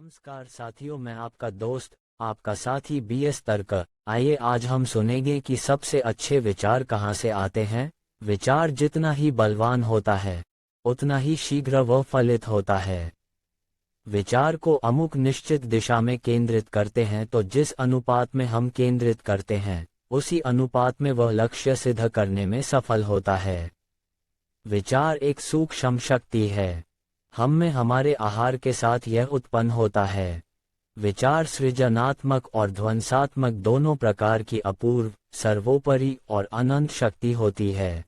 नमस्कार साथियों, मैं आपका दोस्त, आपका साथी BS तर्क। आइए आज हम सुनेंगे कि सबसे अच्छे विचार कहाँ से आते हैं। विचार जितना ही बलवान होता है, उतना ही शीघ्र वह फलित होता है। विचार को अमुक निश्चित दिशा में केंद्रित करते हैं, तो जिस अनुपात में हम केंद्रित करते हैं, उसी अनुपात में वह लक्ष्य सिद्ध करने में सफल होता है। विचार एक सूक्ष्म शक्ति है। हम में हमारे आहार के साथ यह उत्पन्न होता है। विचार सृजनात्मक और ध्वंसात्मक दोनों प्रकार की अपूर्व, सर्वोपरि और अनंत शक्ति होती है।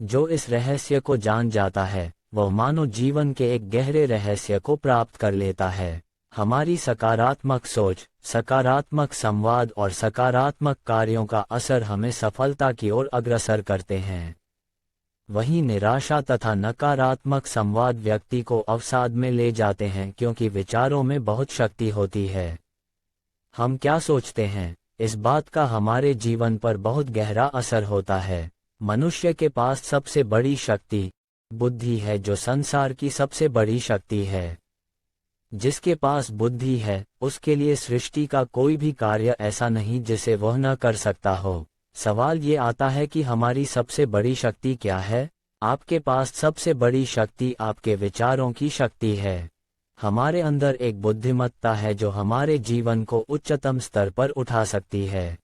जो इस रहस्य को जान जाता है, वह मानव जीवन के एक गहरे रहस्य को प्राप्त कर लेता है। हमारी सकारात्मक सोच, सकारात्मक संवाद और सकारात्मक कार्यों का असर हमें सफलता की ओर अग्रसर करते हैं। वहीं निराशा तथा नकारात्मक संवाद व्यक्ति को अवसाद में ले जाते हैं, क्योंकि विचारों में बहुत शक्ति होती है। हम क्या सोचते हैं, इस बात का हमारे जीवन पर बहुत गहरा असर होता है। मनुष्य के पास सबसे बड़ी शक्ति बुद्धि है, जो संसार की सबसे बड़ी शक्ति है। जिसके पास बुद्धि है, उसके लिए सृष्टि का कोई भी कार्य ऐसा नहीं जिसे वह न कर सकता हो। सवाल ये आता है कि हमारी सबसे बड़ी शक्ति क्या है? आपके पास सबसे बड़ी शक्ति आपके विचारों की शक्ति है। हमारे अंदर एक बुद्धिमत्ता है जो हमारे जीवन को उच्चतम स्तर पर उठा सकती है।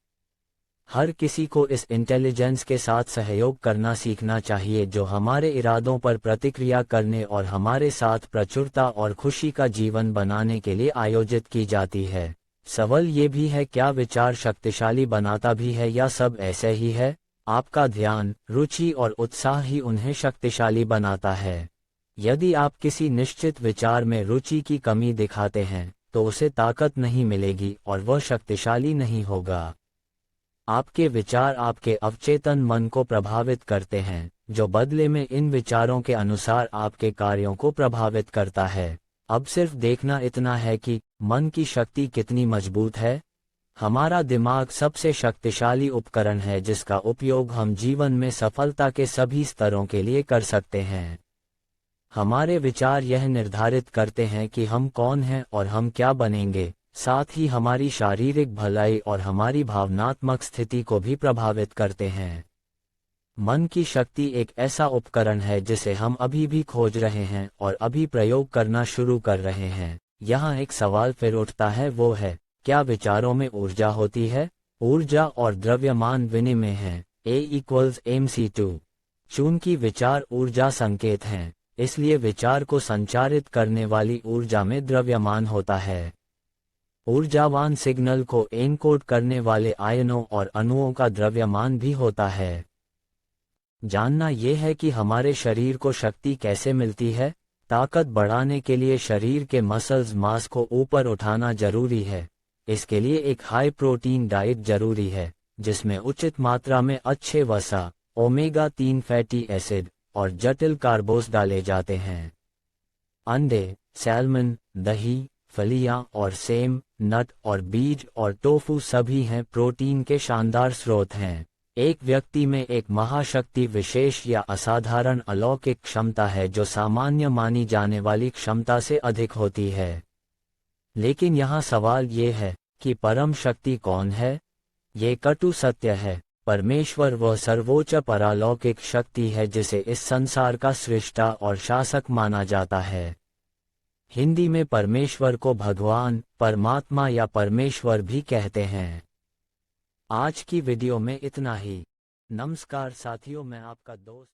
हर किसी को इस इंटेलिजेंस के साथ सहयोग करना सीखना चाहिए, जो हमारे इरादों पर प्रतिक्रिया करने और हमारे साथ प्रचुरता और खुशी का जीवन बनाने के लिए आयोजित की जाती है। सवाल ये भी है, क्या विचार शक्तिशाली बनाता भी है या सब ऐसे ही है? आपका ध्यान, रुचि और उत्साह ही उन्हें शक्तिशाली बनाता है। यदि आप किसी निश्चित विचार में रुचि की कमी दिखाते हैं, तो उसे ताकत नहीं मिलेगी और वह शक्तिशाली नहीं होगा। आपके विचार आपके अवचेतन मन को प्रभावित करते हैं, जो बदले में इन विचारों के अनुसार आपके कार्यों को प्रभावित करता है। अब सिर्फ देखना इतना है कि मन की शक्ति कितनी मजबूत है। हमारा दिमाग सबसे शक्तिशाली उपकरण है, जिसका उपयोग हम जीवन में सफलता के सभी स्तरों के लिए कर सकते हैं। हमारे विचार यह निर्धारित करते हैं कि हम कौन हैं और हम क्या बनेंगे। साथ ही हमारी शारीरिक भलाई और हमारी भावनात्मक स्थिति को भी प्रभावित करते हैं। मन की शक्ति एक ऐसा उपकरण है जिसे हम अभी भी खोज रहे हैं और अभी प्रयोग करना शुरू कर रहे हैं। यहाँ एक सवाल फिर उठता है, वो है, क्या विचारों में ऊर्जा होती है? ऊर्जा और द्रव्यमान विनिमय है, A=mc2। चूंकि विचार ऊर्जा संकेत हैं, इसलिए विचार को संचारित करने वाली ऊर्जा में द्रव्यमान होता है। ऊर्जावान सिग्नल को एनकोड करने वाले आयनों और अणुओं का द्रव्यमान भी होता है। जानना यह है कि हमारे शरीर को शक्ति कैसे मिलती है। ताकत बढ़ाने के लिए शरीर के मसल्स मास को ऊपर उठाना जरूरी है। इसके लिए एक हाई प्रोटीन डाइट जरूरी है, जिसमें उचित मात्रा में अच्छे वसा, ओमेगा-3 फैटी एसिड और जटिल कार्बोस डाले जाते हैं। अंडे, सैल्मन, दही, फलियां और सेम, नट और बीज और टोफू सभी हैं प्रोटीन के शानदार स्रोत हैं। एक व्यक्ति में एक महाशक्ति, विशेष या असाधारण अलौकिक क्षमता है, जो सामान्य मानी जाने वाली क्षमता से अधिक होती है। लेकिन यहाँ सवाल ये है कि परम शक्ति कौन है? ये कटु सत्य है। परमेश्वर वह सर्वोच्च परालौकिक शक्ति है, जिसे इस संसार का सृष्टा और शासक माना जाता है। हिंदी में परमेश्वर को भगवान, परमात्मा या परमेश्वर भी कहते हैं। आज की वीडियो में इतना ही। नमस्कार साथियों, मैं आपका दोस्त।